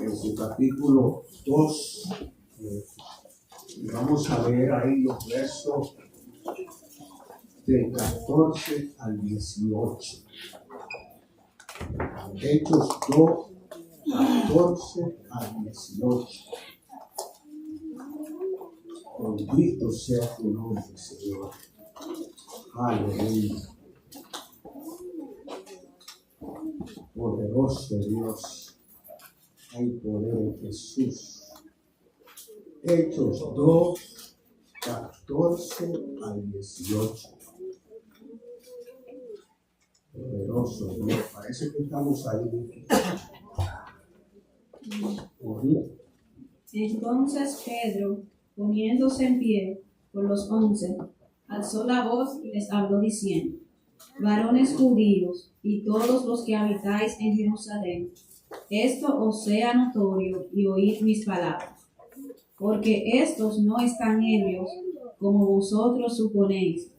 en su capítulo 2. Vamos a leer ahí los versos del 14 al 18. Hechos 2, 14 al 18. Bendito sea tu nombre, Señor. Aleluya. Poderoso Dios. Hay poder en Jesús. Hechos 2, 14 al 18. Poderoso Dios. Parece que estamos ahí. Entonces Pedro, poniéndose en pie con los 11, alzó la voz y les habló diciendo: varones judíos y todos los que habitáis en Jerusalén, esto os sea notorio y oíd mis palabras, porque estos no están ebrios como vosotros suponéis,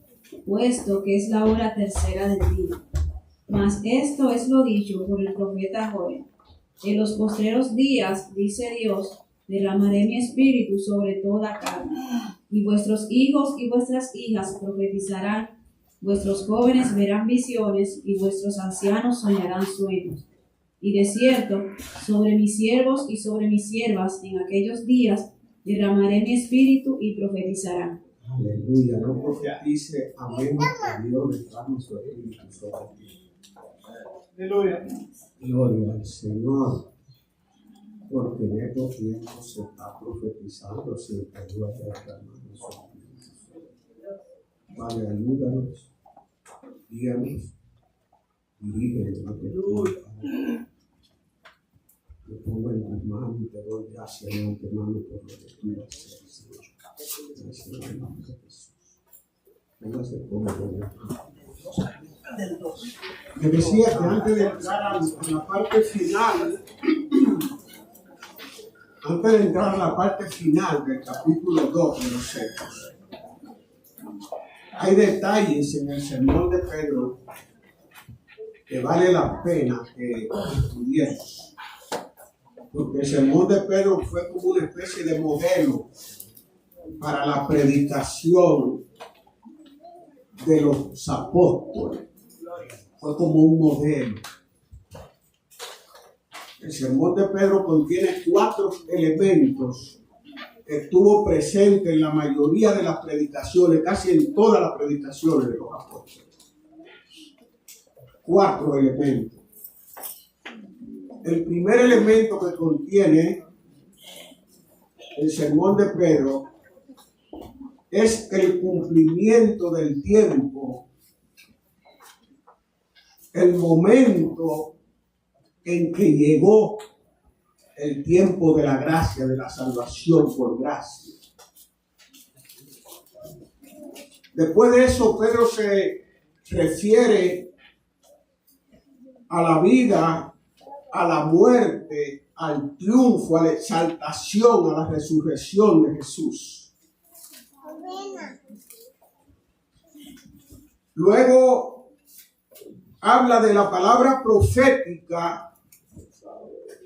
puesto que es la hora tercera del día. Mas esto es lo dicho por el profeta Joel: en los postreros días, dice Dios, derramaré mi espíritu sobre toda carne, y vuestros hijos y vuestras hijas profetizarán, vuestros jóvenes verán visiones, y vuestros ancianos soñarán sueños. Y de cierto, sobre mis siervos y sobre mis siervas en aquellos días derramaré mi espíritu y profetizarán. Aleluya, no profetice a menos que Dios derrame su espíritu sobre ti. Aleluya. Gloria al Señor, porque en estos tiempos se está profetizando sin que Dios derrame su espíritu. Padre, ayúdanos, guíanos, dirígenos lo que tú hagas. Me pongo en tus manos y te doy gracias de antemano por lo que tú vas a hacer, Señor. Gracias en el nombre de Jesús. Póngase cómodo. Me decía que antes de entrar a la parte final, del capítulo 2 de los Hechos, hay detalles en el sermón de Pedro que vale la pena que estudiemos. Porque el sermón de Pedro fue como una especie de modelo para la predicación de los apóstoles. Fue como un modelo. El sermón de Pedro contiene 4 elementos que estuvo presente en la mayoría de las predicaciones, casi en todas las predicaciones de los apóstoles. 4 elementos. El primer elemento que contiene el sermón de Pedro es el cumplimiento del tiempo, el momento en que llegó el tiempo de la gracia, de la salvación por gracia. Después de eso, Pedro se refiere a la vida, a la muerte, al triunfo, a la exaltación, a la resurrección de Jesús. Luego habla de la palabra profética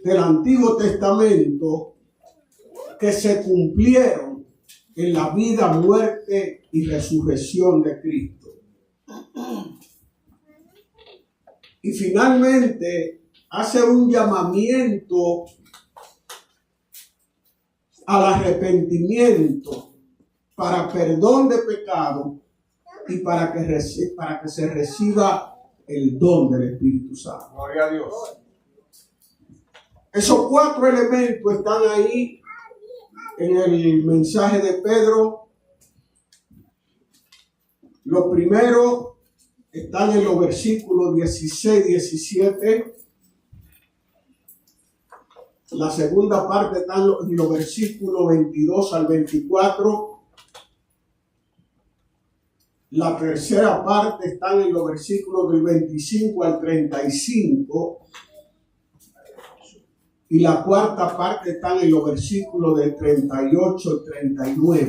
del Antiguo Testamento que se cumplieron en la vida, muerte y resurrección de Cristo. Y finalmente hace un llamamiento al arrepentimiento para perdón de pecado y para que se reciba el don del Espíritu Santo. Gloria a Dios. Esos 4 elementos están ahí en el mensaje de Pedro. Los primeros están en los versículos 16, 17. La segunda parte está en los versículos 22 al 24. La tercera parte está en los versículos del 25 al 35. Y la cuarta parte está en los versículos del 38 al 39.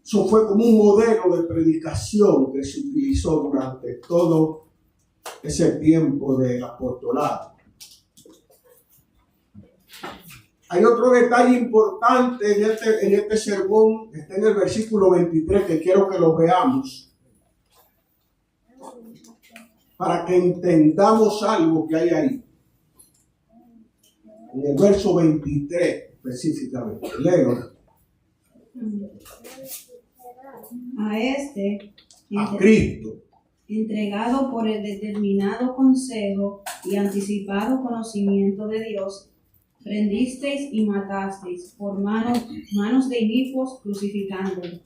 Eso fue como un modelo de predicación que se utilizó durante todo ese tiempo del apostolado. Hay otro detalle importante en este sermón, está en el versículo 23, que quiero que lo veamos, para que entendamos algo que hay ahí. En el verso 23 específicamente. Leo. A Cristo, entregado por el determinado consejo y anticipado conocimiento de Dios, prendisteis y matasteis por manos de inicuos, crucificándolo.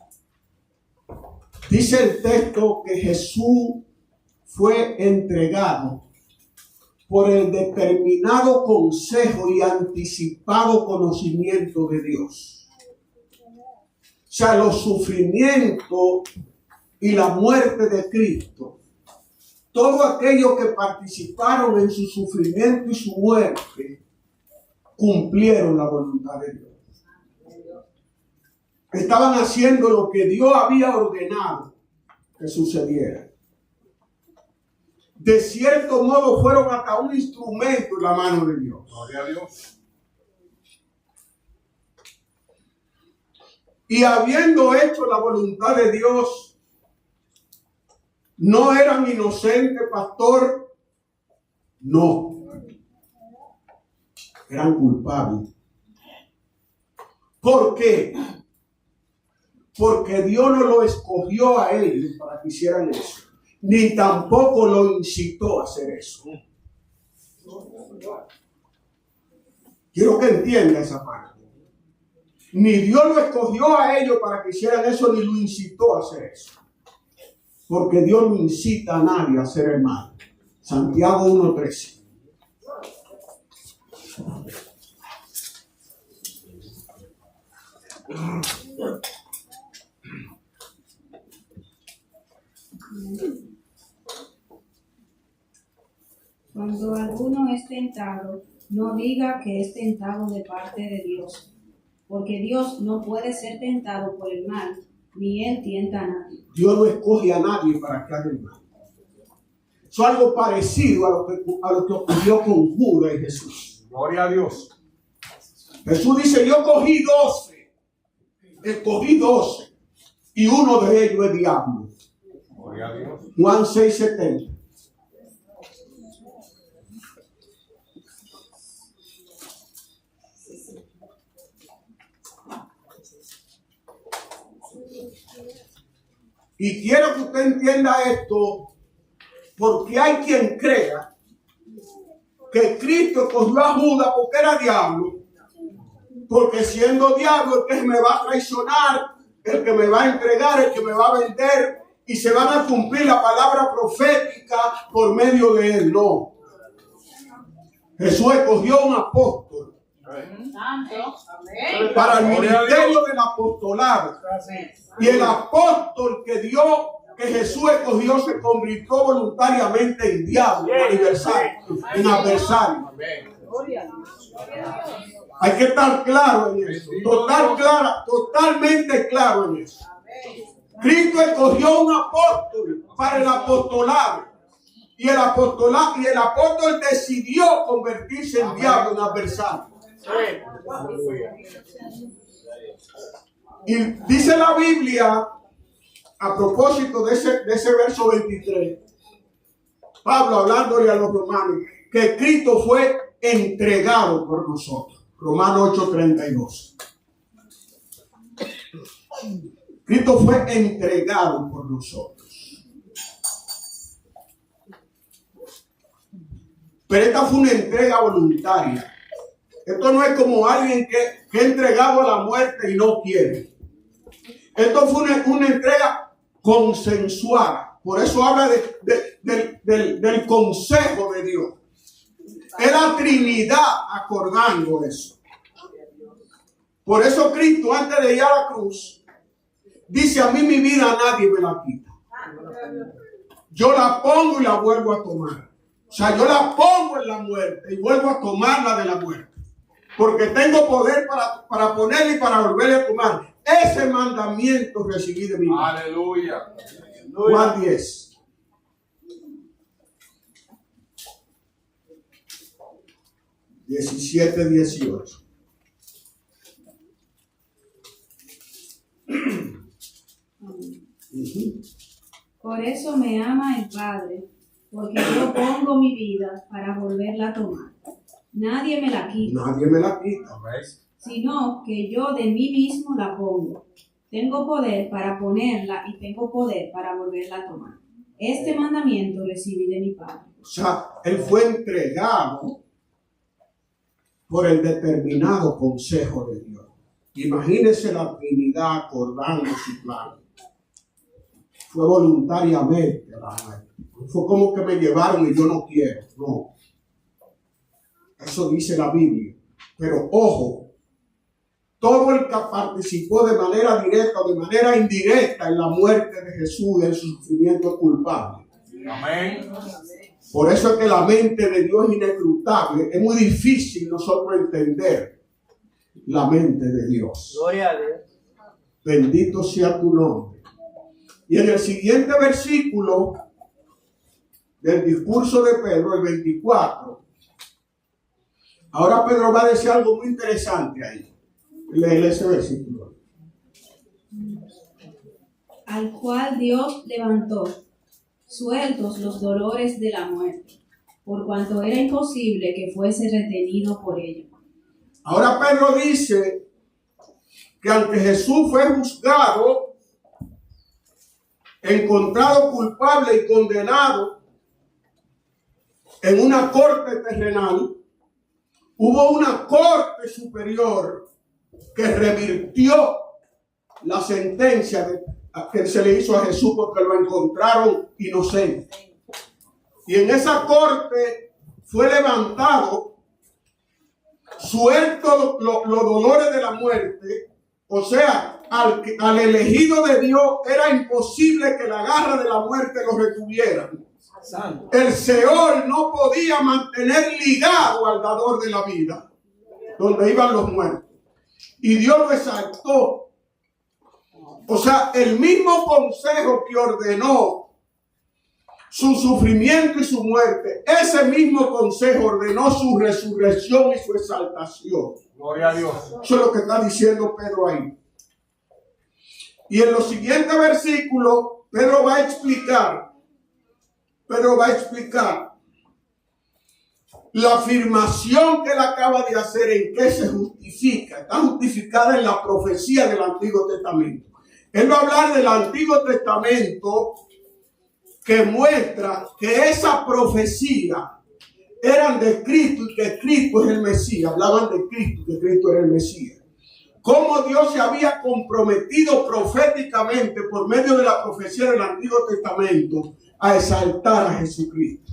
dice el texto que Jesús fue entregado por el determinado consejo y anticipado conocimiento de Dios. O sea, los sufrimientos y la muerte de Cristo, todos aquellos que participaron en su sufrimiento y su muerte, cumplieron la voluntad de Dios. Estaban haciendo lo que Dios había ordenado que sucediera. De cierto modo fueron hasta un instrumento en la mano de Dios. Gloria a Dios. Y habiendo hecho la voluntad de Dios, no eran inocentes, pastor. No. Eran culpables. ¿Por qué? Porque Dios no lo escogió a ellos para que hicieran eso, ni tampoco lo incitó a hacer eso. Quiero que entienda esa parte. Ni Dios lo escogió a ellos para que hicieran eso, ni lo incitó a hacer eso. Porque Dios no incita a nadie a hacer el mal. Santiago 1:13. Cuando alguno es tentado, no diga que es tentado de parte de Dios, porque Dios no puede ser tentado por el mal, ni Él tienta a nadie. Dios no escoge a nadie para que haga el mal. Eso es algo parecido a lo que ocurrió con Judas y Jesús. Gloria a Dios. Jesús dice, yo cogí 12. Escogí 12. Y uno de ellos es diablo. Gloria a Dios. Juan 6:70. Y quiero que usted entienda esto, porque hay quien crea que Cristo cogió a Judas porque era diablo, porque siendo diablo el que me va a traicionar, el que me va a entregar, el que me va a vender, y se van a cumplir la palabra profética por medio de él. No. Jesús escogió un apóstol para el ministerio del apostolado. Y el apóstol que Jesús escogió se convirtió voluntariamente en diablo, en adversario. Hay que estar claro en eso, totalmente claro en eso. Cristo escogió un apóstol para el apostolado. Y el apóstol decidió convertirse en diablo, en adversario. Y dice la Biblia, a propósito de ese verso 23, Pablo hablándole a los romanos, que Cristo fue entregado por nosotros. Romanos 8:32. Cristo fue entregado por nosotros. Pero esta fue una entrega voluntaria. Esto no es como alguien que ha entregado a la muerte y no quiere. Esto fue una entrega consensuada. Por eso habla del consejo de Dios. Es la Trinidad acordando eso. Por eso Cristo, antes de ir a la cruz, dice: a mí mi vida nadie me la quita. Yo la pongo y la vuelvo a tomar. O sea, yo la pongo en la muerte y vuelvo a tomarla de la muerte. Porque tengo poder para ponerla y para volverla a tomar. Ese mandamiento recibí de mi Padre. Aleluya. Juan 10. (17-18). Por eso me ama el Padre, porque yo pongo mi vida para volverla a tomar. Nadie me la quita, Nadie me la quita. sino que yo de mí mismo la pongo. Tengo poder para ponerla y tengo poder para volverla a tomar. Este mandamiento recibí de mi Padre. O sea, él fue entregado por el determinado consejo de Dios. Imagínense la Trinidad acordando su plan. Fue voluntariamente la muerte. Fue como que me llevaron y yo no quiero. No. Eso dice la Biblia. Pero ojo, todo el que participó de manera directa o de manera indirecta en la muerte de Jesús, en su sufrimiento culpable. Amén. Por eso es que la mente de Dios es inescrutable. Es muy difícil nosotros entender la mente de Dios. Gloria a Dios. Bendito sea tu nombre. Y en el siguiente versículo del discurso de Pedro, el 24, ahora Pedro va a decir algo muy interesante ahí. Lee ese versículo. Al cual Dios levantó, sueltos los dolores de la muerte, por cuanto era imposible que fuese retenido por ello. Ahora Pedro dice que aunque Jesús fue juzgado, encontrado culpable y condenado en una corte terrenal, hubo una corte superior que revirtió la sentencia que se le hizo a Jesús porque lo encontraron inocente. Y en esa corte fue levantado, suelto los dolores de la muerte. O sea, al elegido de Dios era imposible que la garra de la muerte lo retuviera. El Seol no podía mantener ligado al dador de la vida, donde iban los muertos. Y Dios lo exaltó. O sea, el mismo consejo que ordenó su sufrimiento y su muerte, ese mismo consejo ordenó su resurrección y su exaltación. Gloria a Dios. Eso es lo que está diciendo Pedro ahí. Y en los siguientes versículos, Pedro va a explicar la afirmación que él acaba de hacer, en qué se justifica. Está justificada en la profecía del Antiguo Testamento. Él va a hablar del Antiguo Testamento que muestra que esa profecía eran de Cristo y que Cristo es el Mesías. Hablaban de Cristo, que Cristo era el Mesías. Cómo Dios se había comprometido proféticamente por medio de la profecía del Antiguo Testamento a exaltar a Jesucristo.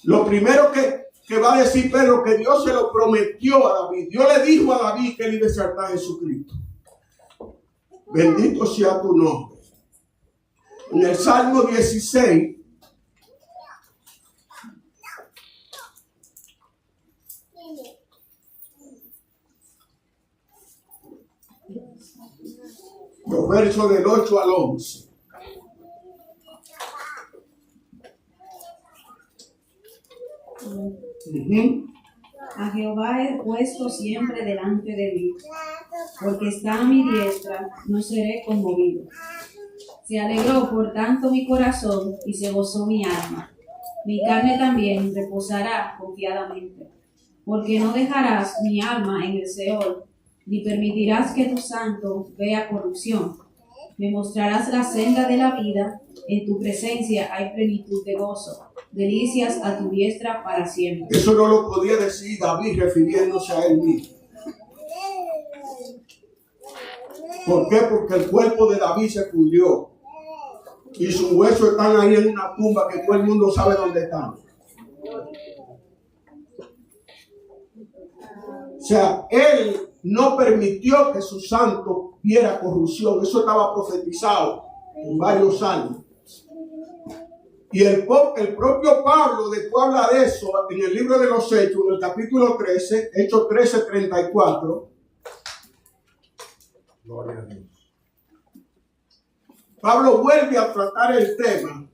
Lo primero que va a decir Pedro, que Dios se lo prometió a David. Dios le dijo a David que él iba a exaltar a Jesucristo. Bendito sea tu nombre. En el Salmo 16, los versos del 8 al 11. A Jehová he puesto siempre delante de mí, porque está a mi diestra, no seré conmovido. Se alegró por tanto mi corazón y se gozó mi alma. Mi carne también reposará confiadamente, porque no dejarás mi alma en el Seol, ni permitirás que tu santo vea corrupción. Me mostrarás la senda de la vida, en tu presencia hay plenitud de gozo, delicias a tu diestra para siempre. Eso no lo podía decir David refiriéndose a él mismo. ¿Por qué? Porque el cuerpo de David se pudrió y sus huesos están ahí en una tumba que todo el mundo sabe dónde están. O sea, él no permitió que su santo viera corrupción. Eso estaba profetizado en varios años. Y el propio Pablo después habla de eso en el libro de los Hechos, en el capítulo 13, Hechos 13, 34. Gloria a Dios. Pablo vuelve a tratar el tema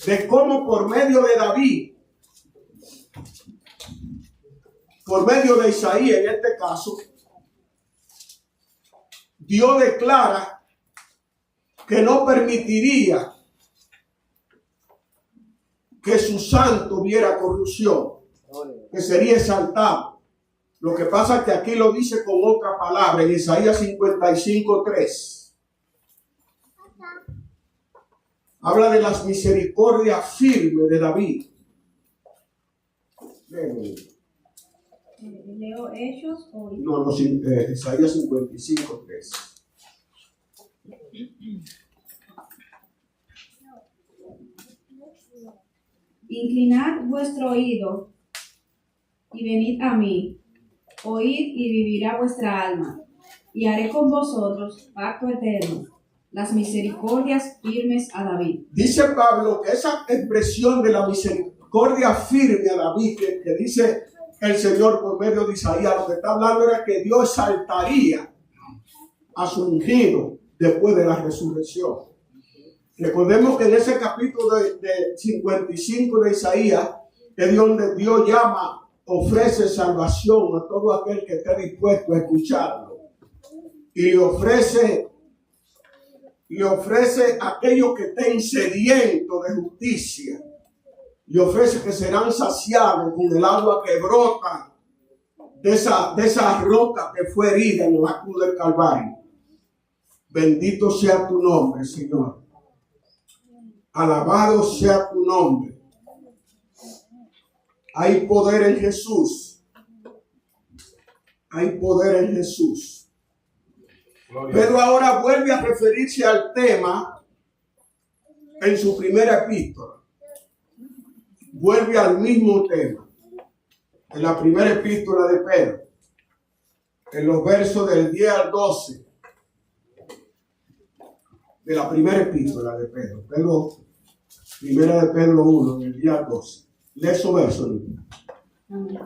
de cómo por medio de David, por medio de Isaías en este caso, Dios declara que no permitiría que su santo viera corrupción, que sería exaltado. Lo que pasa es que aquí lo dice con otra palabra, en Isaías 55:3. Habla de las misericordias firmes de David. Leo Hechos o... No, Isaías 55:3. Inclinad vuestro oído y venid a mí, oíd y vivirá vuestra alma, y haré con vosotros pacto eterno, las misericordias firmes a David. Dice Pablo que esa expresión de la misericordia firme a David que dice el Señor por medio de Isaías, lo que está hablando era que Dios exaltaría a su ungido después de la resurrección. Recordemos que en ese capítulo de 55 de Isaías es donde Dios llama, ofrece salvación a todo aquel que esté dispuesto a escucharlo. Y le ofrece a aquellos que estén sedientos de justicia. Le ofrece que serán saciados con el agua que brota de esa roca que fue herida en la cruz del Calvario. Bendito sea tu nombre, Señor. Alabado sea tu nombre. Hay poder en Jesús. Hay poder en Jesús. Pero ahora vuelve a referirse al tema en su primera epístola. Vuelve al mismo tema. En la primera epístola de Pedro. En los versos del 10 al 12. De la primera epístola de Pedro. Primera de Pedro 1, del 10 al 12. Lee esos versos. Amén.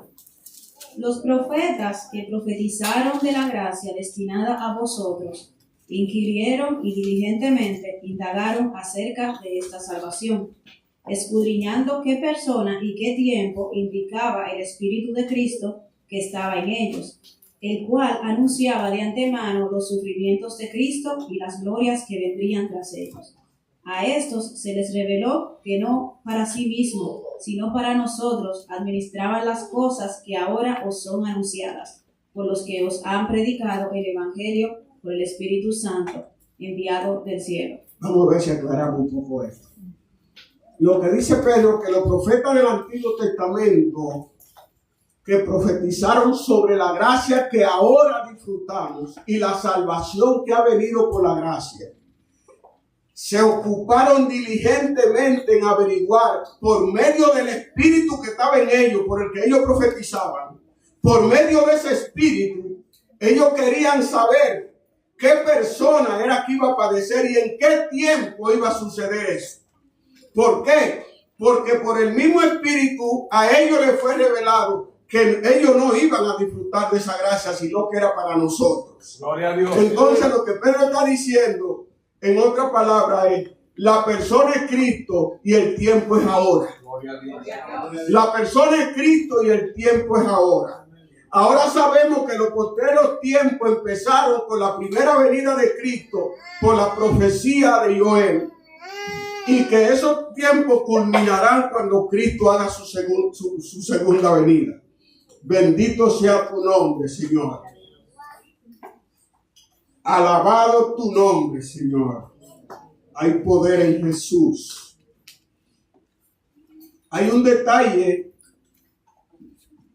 Los profetas que profetizaron de la gracia destinada a vosotros, inquirieron y diligentemente indagaron acerca de esta salvación, escudriñando qué persona y qué tiempo indicaba el Espíritu de Cristo que estaba en ellos, el cual anunciaba de antemano los sufrimientos de Cristo y las glorias que vendrían tras ellos. A estos se les reveló que no para sí mismos, sino para nosotros administraban las cosas que ahora os son anunciadas, por los que os han predicado el Evangelio por el Espíritu Santo, enviado del cielo. Vamos a ver si aclaramos un poco esto. Lo que dice Pedro, que los profetas del Antiguo Testamento que profetizaron sobre la gracia que ahora disfrutamos y la salvación que ha venido por la gracia, se ocuparon diligentemente en averiguar por medio del espíritu que estaba en ellos, por el que ellos profetizaban, por medio de ese espíritu, ellos querían saber qué persona era que iba a padecer y en qué tiempo iba a suceder eso. ¿Por qué? Porque por el mismo espíritu a ellos les fue revelado que ellos no iban a disfrutar de esa gracia, sino que era para nosotros. Gloria a Dios. Entonces lo que Pedro está diciendo, en otra palabra, es: la persona es Cristo y el tiempo es ahora. Gloria a Dios. La persona es Cristo y el tiempo es ahora. Ahora sabemos que los postreros tiempos empezaron con la primera venida de Cristo, por la profecía de Joel, y que esos tiempos culminarán cuando Cristo haga su segunda venida. Bendito sea tu nombre, Señor. Alabado tu nombre, Señor. Hay poder en Jesús. Hay un detalle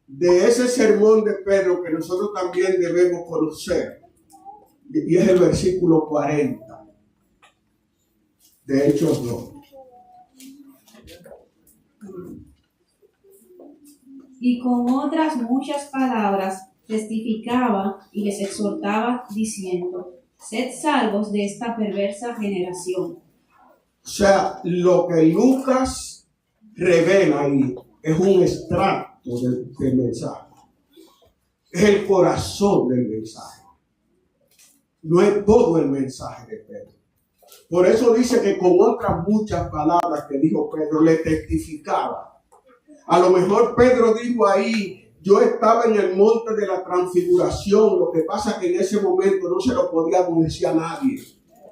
de ese sermón de Pedro que nosotros también debemos conocer. Y es el versículo 40 de Hechos 2. Y con otras muchas palabras testificaba y les exhortaba diciendo: sed salvos de esta perversa generación. O sea, lo que Lucas revela ahí es un extracto del mensaje. Es el corazón del mensaje. No es todo el mensaje de Pedro. Por eso dice que con otras muchas palabras que dijo Pedro, le testificaba. A lo mejor Pedro dijo ahí yo estaba en el monte de la transfiguración. Lo que pasa es que en ese momento no se lo podía decir a nadie.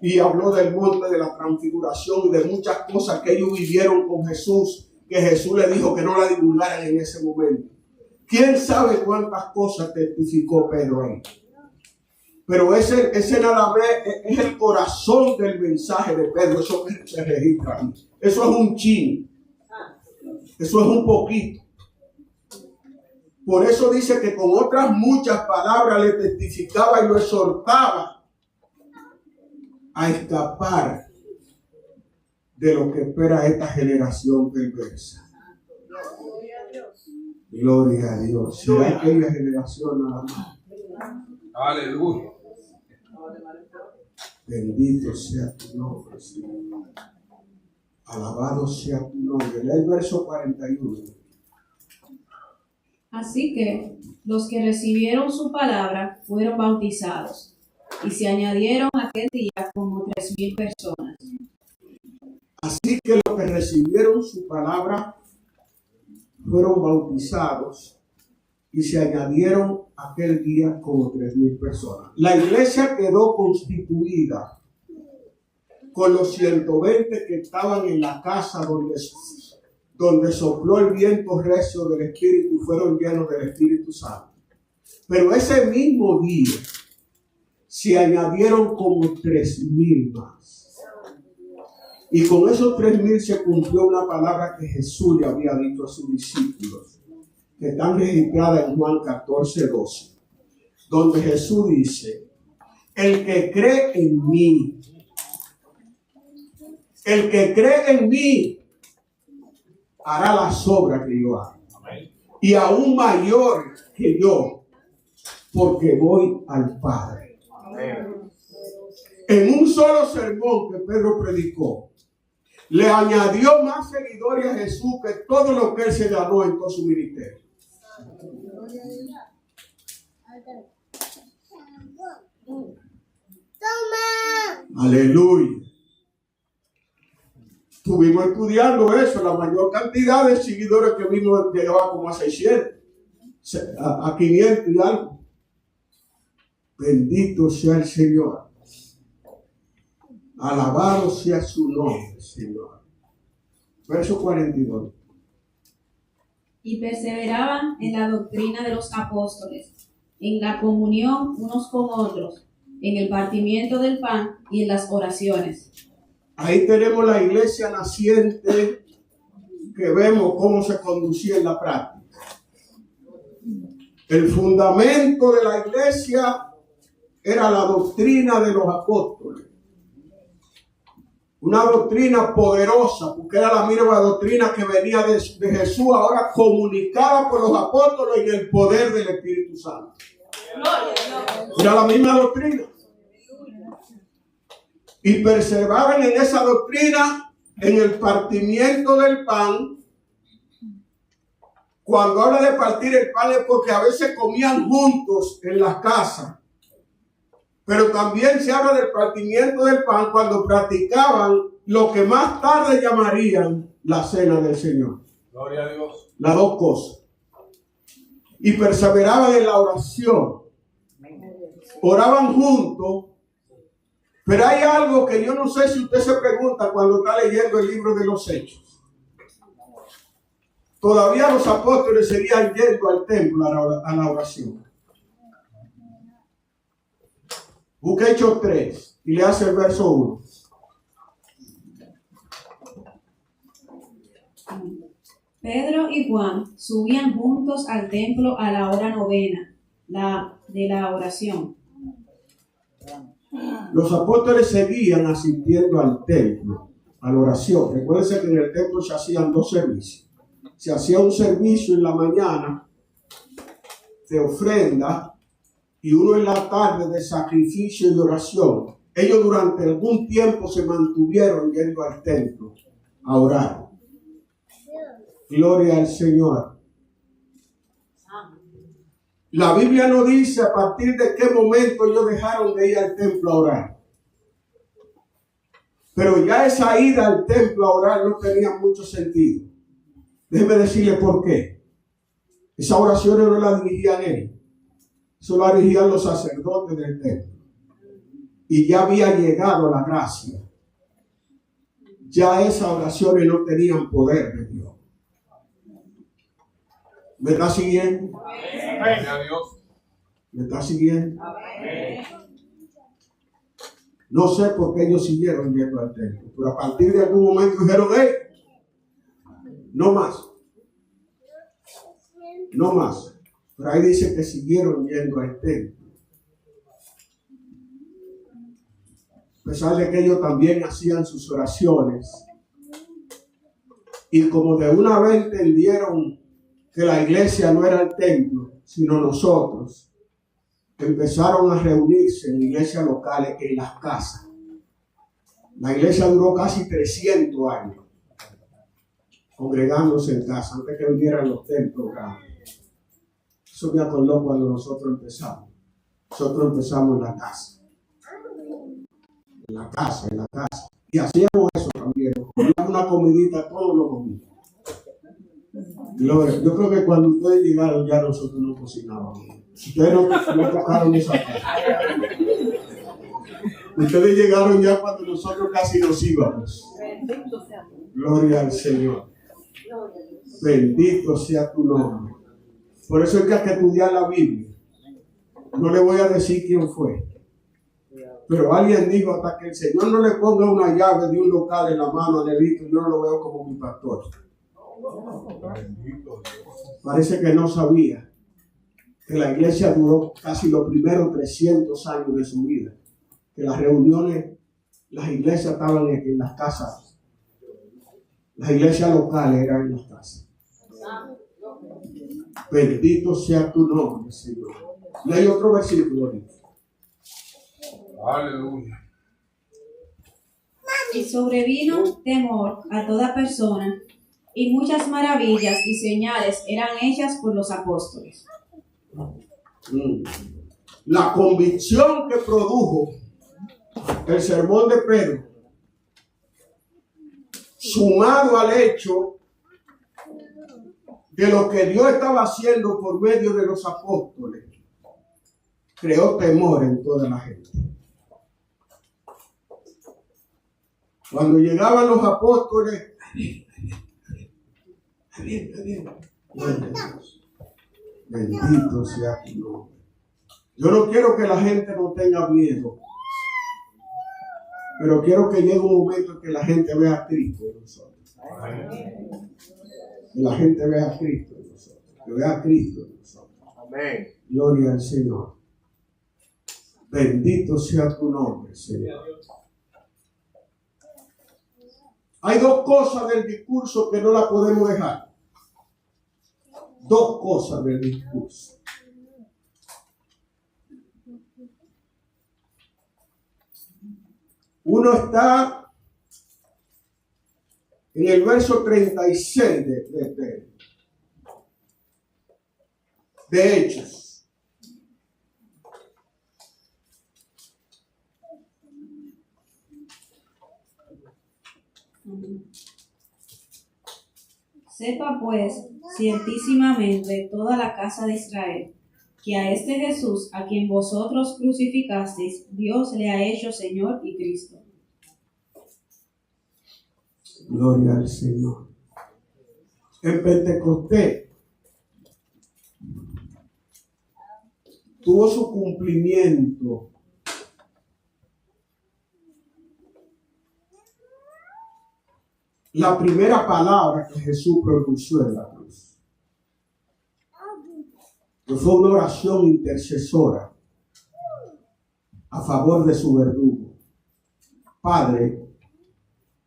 Y habló del monte de la transfiguración y de muchas cosas que ellos vivieron con Jesús, que Jesús le dijo que no la divulgaran en ese momento. ¿Quién sabe cuántas cosas testificó Pedro ahí? Pero ese nada más es el corazón del mensaje de Pedro. Eso que se registra ahí. Eso es un chin. Eso es un poquito. Por eso dice que con otras muchas palabras le testificaba y lo exhortaba a escapar de lo que espera esta generación perversa. Gloria a Dios. Será aquella generación nada más. Aleluya. Bendito sea tu nombre, Señor. Alabado sea tu nombre. Lee el verso 41. Así que los que recibieron su palabra fueron bautizados, y se añadieron aquel día como 3,000 personas. Así que los que recibieron su palabra fueron bautizados, y se añadieron aquel día como 3,000 personas. La iglesia quedó constituida con los 120 que estaban en la casa donde sopló el viento recio del Espíritu y fueron llenos del Espíritu Santo. Pero ese mismo día se añadieron como 3,000 más. Y con esos 3,000 se cumplió una palabra que Jesús le había dicho a sus discípulos, que están registradas en Juan 14:12, donde Jesús dice: el que cree en mí, hará las obras que yo hago. Y aún mayor que yo, porque voy al Padre. Amén. En un solo sermón que Pedro predicó, le añadió más seguidores a Jesús que todo lo que él se ganó en todo su ministerio. Aleluya. Estuvimos estudiando eso. La mayor cantidad de seguidores que vimos llegaba como a 600, a 500 y algo. Bendito sea el Señor. Alabado sea su nombre, Señor. Verso 42. Y perseveraban en la doctrina de los apóstoles, en la comunión unos con otros, en el partimiento del pan y en las oraciones. Ahí tenemos la iglesia naciente que vemos cómo se conducía en la práctica. El fundamento de la iglesia era la doctrina de los apóstoles. Una doctrina poderosa, porque era la misma doctrina que venía de Jesús, ahora comunicada por los apóstoles en el poder del Espíritu Santo. Era la misma doctrina. Y perseveraban en esa doctrina, en el partimiento del pan. Cuando habla de partir el pan es porque a veces comían juntos en las casas. Pero también se habla del partimiento del pan cuando practicaban lo que más tarde llamarían la cena del Señor. Gloria a Dios. Las dos cosas. Y perseveraban en la oración. Oraban juntos. Pero hay algo que yo no sé si usted se pregunta cuando está leyendo el libro de los Hechos. Todavía los apóstoles seguían yendo al templo a la oración. Busca Hechos 3 y le hace el verso 1. Pedro y Juan subían juntos al templo a la hora novena, la de la oración. Los apóstoles seguían asistiendo al templo, a la oración. Recuérdense que en el templo se hacían dos servicios. Se hacía un servicio en la mañana de ofrenda y uno en la tarde de sacrificio y de oración. Ellos durante algún tiempo se mantuvieron yendo al templo a orar. Gloria al Señor. La Biblia no dice a partir de qué momento ellos dejaron de ir al templo a orar. Pero ya esa ida al templo a orar no tenía mucho sentido. Déjeme decirle por qué. Esa oración no la dirigían él, eso la dirigían los sacerdotes del templo. Y ya había llegado la gracia. Ya esas oraciones no tenían poder de Dios. ¿Me está siguiendo? Gloria a Dios. ¿Me está siguiendo? No sé por qué ellos siguieron yendo al templo, pero a partir de algún momento dijeron, hey, no más. No más. Pero ahí dice que siguieron yendo al templo. A pesar de que ellos también hacían sus oraciones. Y como de una vez entendieron que la iglesia no era el templo, sino nosotros, empezaron a reunirse en iglesias locales, en las casas. La iglesia duró casi 300 años congregándose en casa, antes que vinieran los templos grandes. Eso me acordó cuando nosotros empezamos. Nosotros empezamos en la casa. En la casa, en la casa. Y hacíamos eso también. Poníamos una comidita todos los domingos. Gloria. Yo creo que cuando ustedes llegaron ya nosotros no cocinábamos. Ustedes no tocaron esa parte. Ustedes llegaron ya cuando nosotros casi nos íbamos. Gloria al Señor. Bendito sea tu nombre. Por eso es que hay que estudiar la Biblia. No le voy a decir quién fue. Pero alguien dijo, hasta que el Señor no le ponga una llave de un local en la mano a Nelito, yo no lo veo como mi pastor. Parece que no sabía que la iglesia duró casi los primeros 300 años de su vida. Que las reuniones, las iglesias estaban en las casas. Las iglesias locales eran en las casas. Bendito sea tu nombre, Señor. Y hay otro versículo. Aleluya. Y sobrevino temor a toda persona, y muchas maravillas y señales eran hechas por los apóstoles. La convicción que produjo el sermón de Pedro, sumado al hecho de lo que Dios estaba haciendo por medio de los apóstoles, creó temor en toda la gente. Cuando llegaban los apóstoles, bendito sea tu nombre. Yo no quiero que la gente no tenga miedo, pero quiero que llegue un momento en que la gente vea a Cristo en nosotros. Que la gente vea a Cristo en nosotros. Que vea a Cristo en nosotros. Amén. Gloria al Señor. Bendito sea tu nombre, Señor. Hay dos cosas del discurso que no la podemos dejar. Dos cosas del discurso. Uno está en el verso 36 de Hechos. Sepa pues ciertísimamente toda la casa de Israel, que a este Jesús, a quien vosotros crucificasteis, Dios le ha hecho Señor y Cristo. Gloria al Señor. En Pentecostés tuvo su cumplimiento la primera palabra que Jesús pronunció en la cruz. Que fue una oración intercesora a favor de su verdugo. Padre,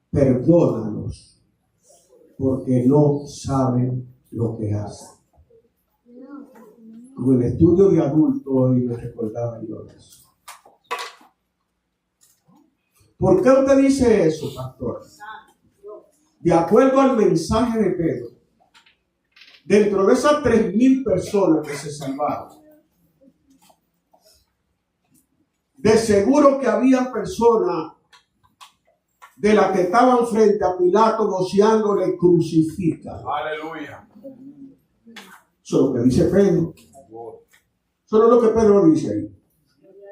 perdónalos, porque no saben lo que hacen. Como el estudio de adulto hoy me recordaba yo eso. ¿Por qué usted dice eso, pastor? De acuerdo al mensaje de Pedro, dentro de esas 3,000 personas que se salvaron, de seguro que había personas de las que estaban frente a Pilato voceándole crucifica. Aleluya. Eso es lo que dice Pedro. Eso es lo que Pedro dice ahí.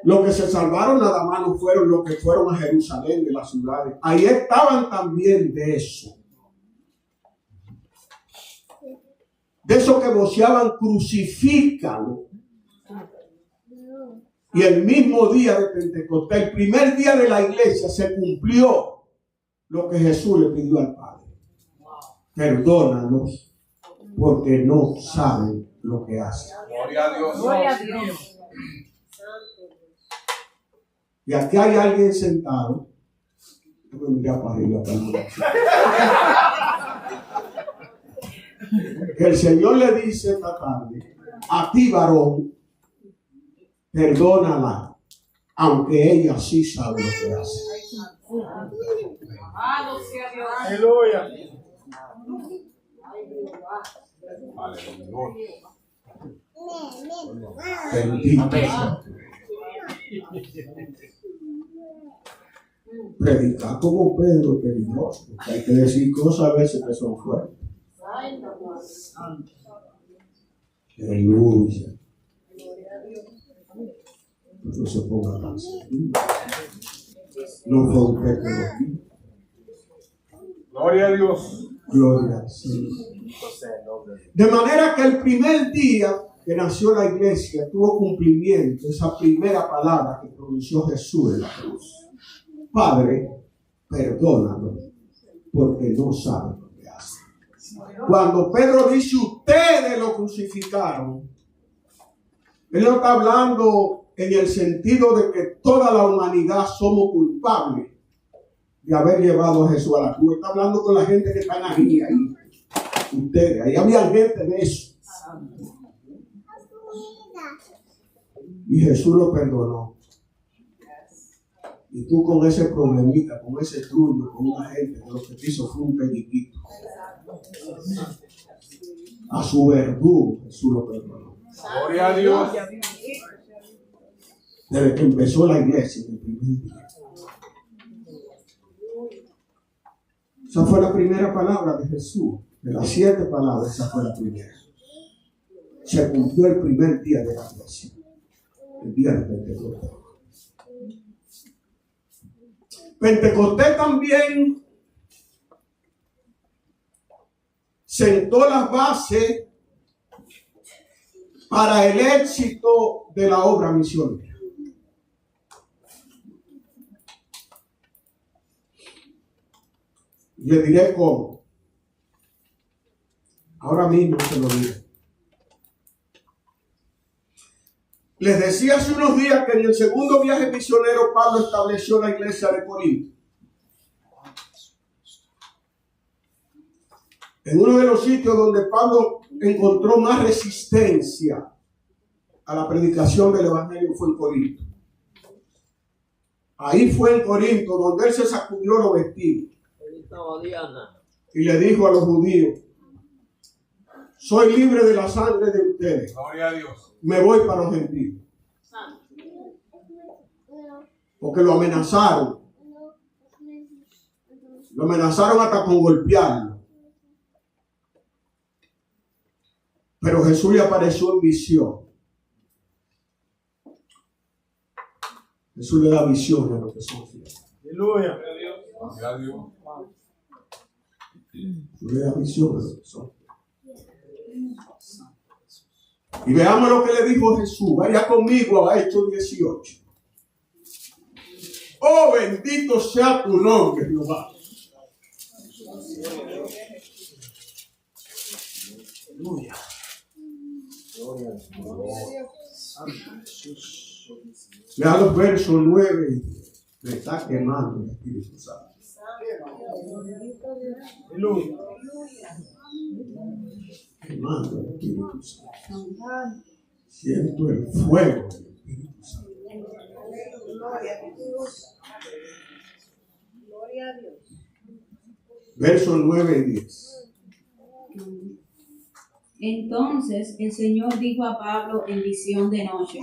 Los que se salvaron nada más no fueron los que fueron a Jerusalén de las ciudades. Ahí estaban también de eso. De esos que voceaban, crucifícalo. Y el mismo día de Pentecostés, el primer día de la iglesia, se cumplió lo que Jesús le pidió al Padre. Perdónalos porque no saben lo que hacen. Gloria a Dios. Gloria a Dios. Y aquí hay alguien sentado. Yo me miré para arriba, que el Señor le dice esta tarde: a ti, varón, perdónala, aunque ella sí sabe lo que hace. Aleluya. Bendito sea. Predicar como Pedro es peligroso, porque hay que decir cosas a veces que son fuertes. Aleluya. No se ponga tan serio. No fue usted que lo dijo. Gloria a Dios. Gloria al Señor. De manera que el primer día que nació la iglesia tuvo cumplimiento esa primera palabra que pronunció Jesús en la cruz: Padre, perdónalo, porque no saben lo que hacen. Cuando Pedro dice ustedes lo crucificaron, él no está hablando en el sentido de que toda la humanidad somos culpables de haber llevado a Jesús a la cruz. Está hablando con la gente que están ahí. Ustedes, ahí había gente de eso. Y Jesús lo perdonó. Y tú con ese problemita, con ese trullo, con una gente que lo que te hizo fue un pellizquito. A su verdugo Jesús lo perdonó. Gloria a Dios. Desde que empezó la iglesia en el primer día. Esa fue la primera palabra de Jesús. De las 7 palabras, esa fue la primera. Se cumplió el primer día de la iglesia. El día de Pentecostés. Pentecostés también sentó las bases para el éxito de la obra misionera. Le diré cómo. Ahora mismo se lo diré. Les decía hace unos días que en el segundo viaje misionero Pablo estableció la iglesia de Corinto. En uno de los sitios donde Pablo encontró más resistencia a la predicación del evangelio fue en Corinto. Ahí fue en Corinto donde él se sacudió los vestidos y le dijo a los judíos: soy libre de la sangre de ustedes. Gloria a Dios. Me voy para los gentiles. Porque lo amenazaron. Lo amenazaron hasta con golpearlo. Pero Jesús le apareció en visión. Jesús le da visión a los que son fieles. Aleluya. Gloria a Dios. Jesús le da visión a los que son fieles. Y veamos lo que le dijo Jesús. Vaya conmigo a Hechos 18. Oh, bendito sea tu nombre, Jehová. Aleluya. Lea los versos 9 y 10. Me está quemando el Espíritu Santo. Aleluya. Quemando el Espíritu Santo. Siento el fuego del Espíritu Santo. Gloria a Dios. Versos 9 y 10. Entonces el Señor dijo a Pablo en visión de noche: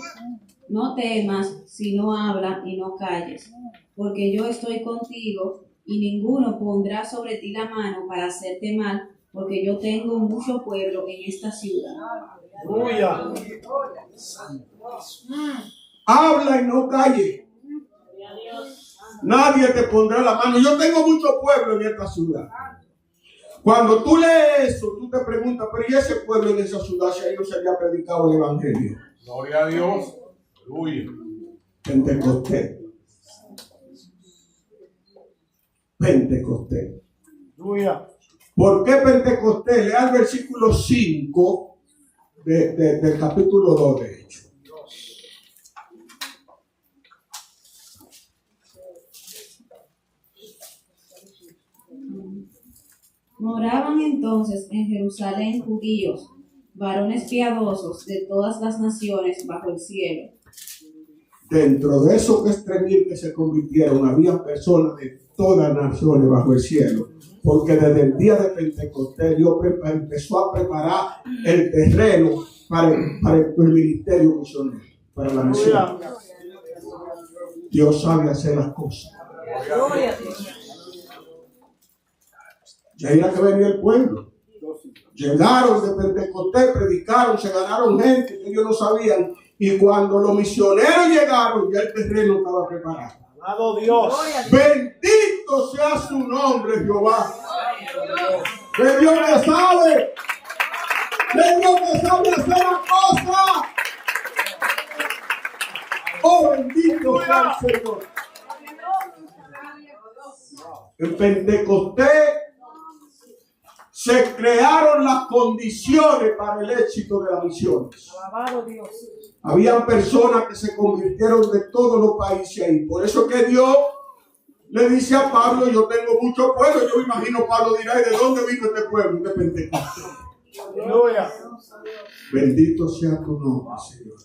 no temas, sino habla y no calles, porque yo estoy contigo y ninguno pondrá sobre ti la mano para hacerte mal, porque yo tengo mucho pueblo en esta ciudad. Aleluya. Habla y no calle. Nadie te pondrá la mano. Yo tengo mucho pueblo en esta ciudad. Cuando tú lees eso, tú te preguntas, pero ¿y ese pueblo en esa ciudad si ahí no se había predicado el evangelio? Gloria a Dios. Aleluya. Pentecostés. Pentecostés. Aleluya. ¿Por qué Pentecostés? Lea el versículo 5 del capítulo 2 de Hechos. Moraban entonces en Jerusalén judíos, varones piadosos de todas las naciones bajo el cielo. Dentro de esos 3,000 que se convirtieron, había personas de todas las naciones bajo el cielo. Porque desde el día de Pentecostés Dios empezó a preparar el terreno para el ministerio misionero, para la misión. Dios sabe hacer las cosas. Y ahí era que venía el pueblo. Llegaron de Pentecostés, predicaron, se ganaron gente que ellos no sabían. Y cuando los misioneros llegaron, ya el terreno estaba preparado. Alabado Dios. Bendito sea su nombre, Jehová. Que Dios me sabe. Que Dios me sabe hacer las cosas. Oh, bendito sea el Señor. En Pentecostés se crearon las condiciones para el éxito de las misiones. Alabado Dios. Habían personas que se convirtieron de todos los países ahí. Por eso que Dios le dice a Pablo, yo tengo mucho pueblo. Yo me imagino Pablo dirá, ¿y de dónde vino este pueblo? De Pentecostés. Aleluya. Bendito sea tu nombre, Señor.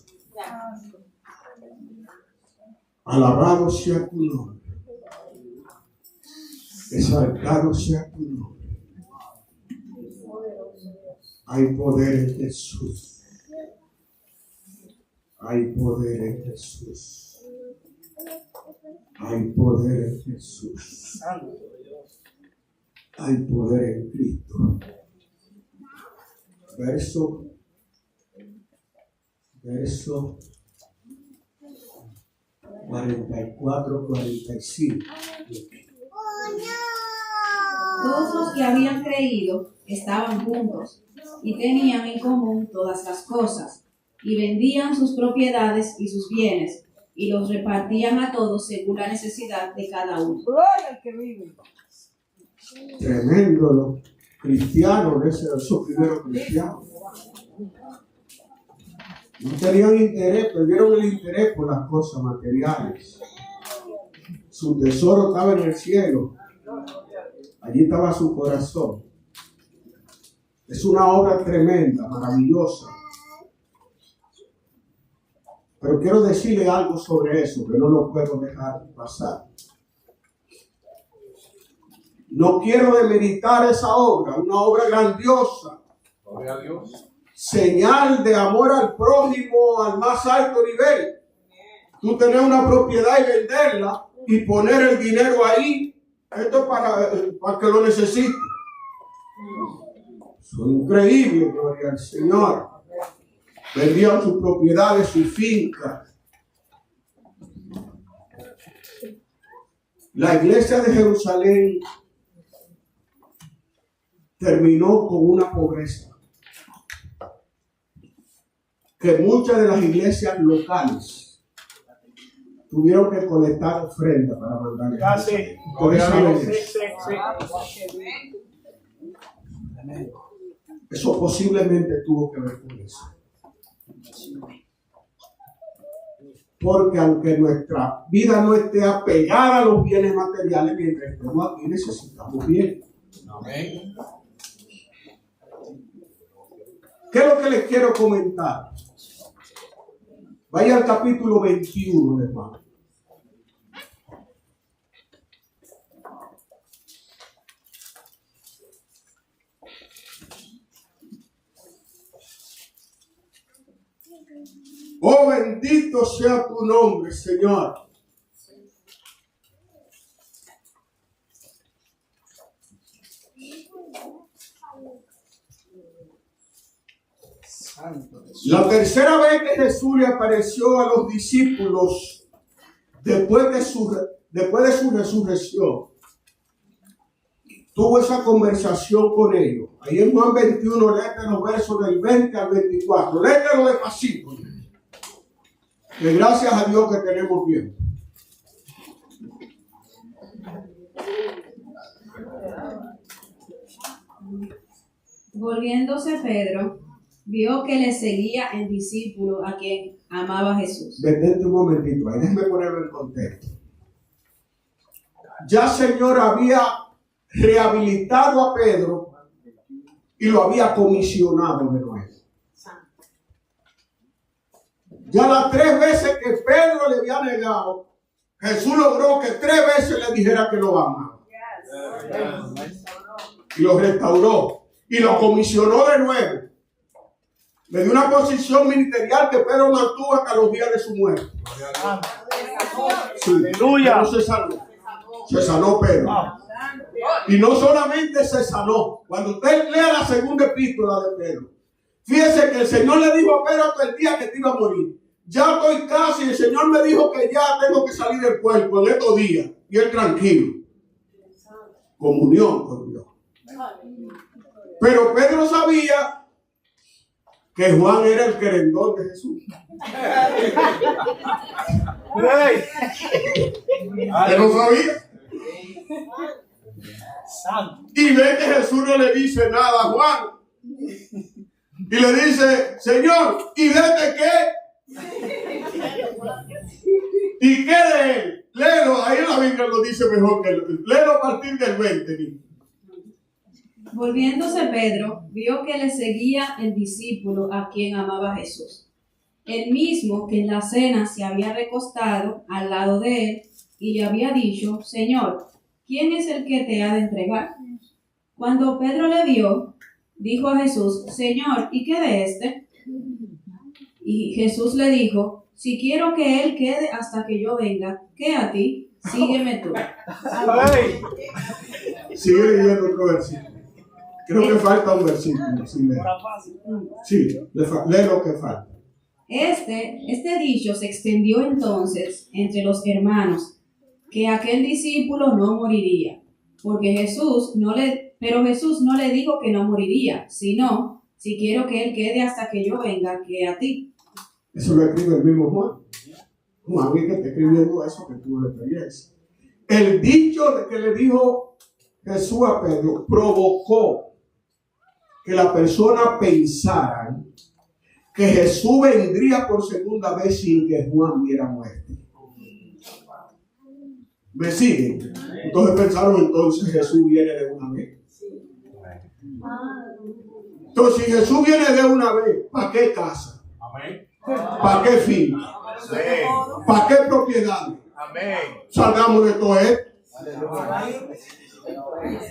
Alabado sea tu nombre. Exaltado sea tu nombre. Hay poder en Jesús. Hay poder en Jesús. Hay poder en Jesús. Hay poder en Cristo. Verso 44, 45. Todos los que habían creído estaban juntos y tenían en común todas las cosas, y vendían sus propiedades y sus bienes, y los repartían a todos según la necesidad de cada uno. Gloria al que vive. Tremendo, los cristianos, esos primeros cristianos. No tenían interés, perdieron el interés por las cosas materiales. Su tesoro estaba en el cielo. Allí estaba su corazón. Es una obra tremenda, maravillosa. Pero quiero decirle algo sobre eso, que no lo puedo dejar pasar. No quiero demeritar esa obra, una obra grandiosa. Gloria a Dios. Señal de amor al prójimo al más alto nivel. Tú tener una propiedad y venderla y poner el dinero ahí, esto es para que lo necesite. Eso es increíble, gloria al Señor. Vendían sus propiedades, sus fincas. La iglesia de Jerusalén terminó con una pobreza que muchas de las iglesias locales tuvieron que colectar ofrendas para mandar. Casi. Por Gloria esa a Dios. belleza. Sí. Eso posiblemente tuvo que ver con eso. Porque aunque nuestra vida no esté apegada a los bienes materiales, mientras estemos aquí necesitamos bienes. Amén. ¿Qué es lo que les quiero comentar? Vaya al capítulo 21 de Juan. Oh, bendito sea tu nombre, Señor. La tercera vez que Jesús le apareció a los discípulos después de su resurrección, tuvo esa conversación con ellos. Ahí en Juan 21, léete los versos del 20 al 24. Léetelo despacito. Que gracias a Dios que tenemos tiempo. Volviéndose Pedro, vio que le seguía el discípulo a quien amaba Jesús. Detente un momentito, ahí déjeme ponerlo en contexto. Ya Señor había rehabilitado a Pedro y lo había comisionado de nuevo. Ya las 3 veces que Pedro le había negado, Jesús logró que 3 veces le dijera que lo amaba. Y lo restauró y lo comisionó de nuevo. Le dio una posición ministerial que Pedro mantuvo hasta los días de su muerte. Sí, aleluya. No se sanó. Se sanó Pedro. Y no solamente se sanó. Cuando usted lea la segunda epístola de Pedro, fíjese que el Señor le dijo a Pedro hasta el día que te iba a morir: ya estoy casi, el Señor me dijo que ya tengo que salir del cuerpo en estos días. Y él tranquilo. Comunión con Dios. Pero Pedro sabía que Juan era el querendón de Jesús. Él lo sabía. Y ve que Jesús no le dice nada a Juan. Y le dice: Señor, ¿y de qué? ¿Y qué de él? Léelo, ahí en la Biblia lo dice mejor que léelo a partir del 20. Volviéndose Pedro, vio que le seguía el discípulo a quien amaba Jesús, el mismo que en la cena se había recostado al lado de él y le había dicho: Señor, ¿quién es el que te ha de entregar? Cuando Pedro le vio, dijo a Jesús: Señor, ¿y qué de este? Y Jesús le dijo: si quiero que él quede hasta que yo venga, ¿qué a ti? Sígueme tú. Sigue leyendo otro versículo. Creo que falta un versículo. Sí, lee lo que falta. Este dicho se extendió entonces entre los hermanos, que aquel discípulo no moriría, pero Jesús no le dijo que no moriría, sino: si quiero que él quede hasta que yo venga, que a ti. Eso lo escribe el mismo Juan. Juan es que está escribiendo eso que tuvo la experiencia. El dicho de que le dijo Jesús a Pedro provocó que la persona pensara que Jesús vendría por segunda vez sin que Juan hubiera muerto. ¿Me siguen? Entonces pensaron, entonces Jesús viene de una vez. Entonces, si Jesús viene de una vez, ¿para qué casa? ¿Para qué fin? ¿Para qué propiedad? Salgamos de todo esto.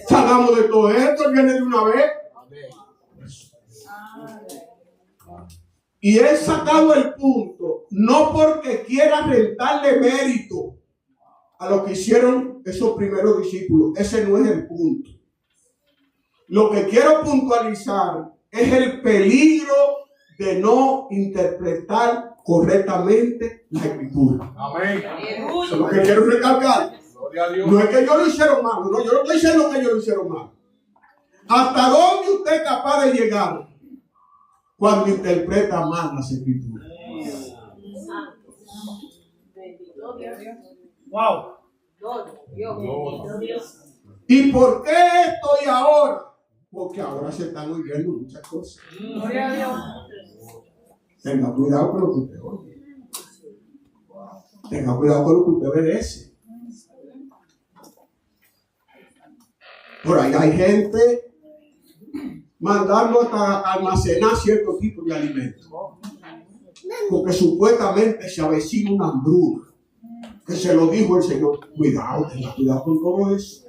Salgamos de todo esto. Él viene de una vez. Y he sacado el punto, no porque quiera rentarle mérito a lo que hicieron esos primeros discípulos. Ese no es el punto. Lo que quiero puntualizar es el peligro de no interpretar correctamente la escritura. Amén. Eso es lo que quiero recalcar. No es que ellos lo hicieron mal, no, yo no estoy diciendo que ellos lo hicieron mal. ¿Hasta dónde usted es capaz de llegar cuando interpreta mal las escrituras? Wow. ¿Y por qué estoy ahora? Porque ahora se están oyendo muchas cosas. Tenga cuidado con lo que usted oye. Tenga cuidado con lo que usted obedece. Por ahí hay gente mandando hasta almacenar cierto tipo de alimentos, porque supuestamente se avecina una hambruna, que se lo dijo el Señor. Cuidado, tenga cuidado con todo eso.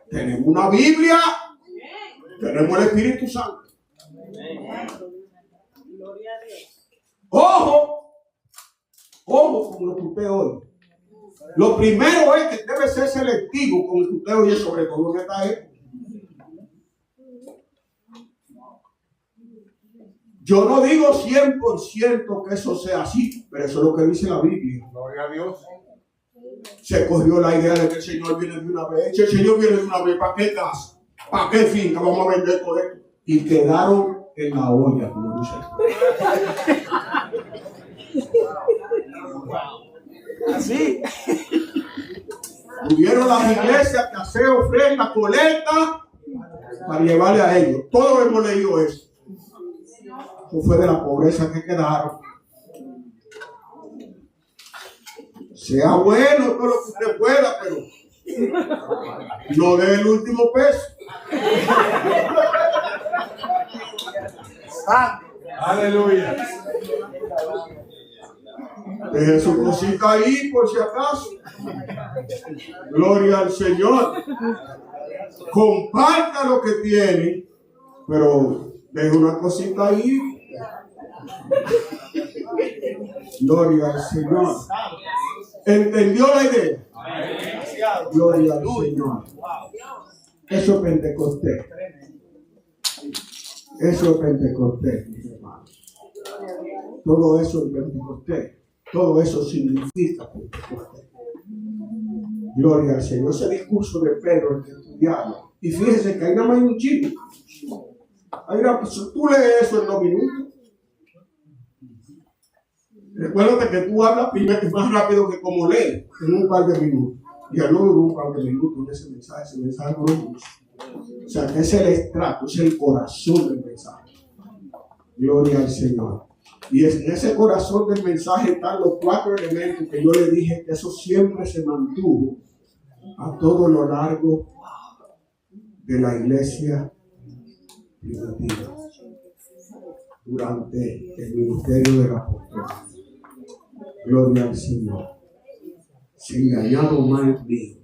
Tenemos una Biblia, tenemos el Espíritu Santo. Ojo con lo que usted oye. Lo primero es que debe ser selectivo con lo que usted oye, sobre todo en esta época. Yo no digo 100% que eso sea así, pero eso es lo que dice la Biblia. Gloria a Dios. Se cogió la idea de que el Señor viene de una vez. Si el Señor viene de una vez, ¿para qué casa? ¿Para qué finca? Vamos a vender todo esto. Y quedaron en la olla, como dice. Así. Tuvieron las iglesias que hacer ofrenda, colecta para llevarle a ellos. Todos hemos leído eso. Eso fue de la pobreza que quedaron. Sea bueno todo lo que usted pueda, pero no dé el último peso. Aleluya. Deje su cosita ahí por si acaso. Gloria al Señor. Comparta lo que tiene, pero deje una cosita ahí. Gloria al Señor. ¿Entendió la idea? Gloria al Señor. Eso es Pentecostés. Eso es Pentecostés, mis hermanos. Todo eso es Pentecostés. Todo eso significa Pentecostés. Gloria al Señor. Ese discurso de Pedro, el que estudiamos. Y fíjese que ahí nada más hay un chico. Tú lees eso en 2 minutos. Recuérdate que tú hablas más rápido que como lees, en un par de minutos. Y no duró un par de minutos ese mensaje duró mucho. O sea, que es el extracto, es el corazón del mensaje. Gloria al Señor. Y en ese corazón del mensaje están los 4 elementos que yo le dije, que eso siempre se mantuvo a todo lo largo de la iglesia primitiva, durante el ministerio del apóstol. Gloria al Señor. Si engañado más mío.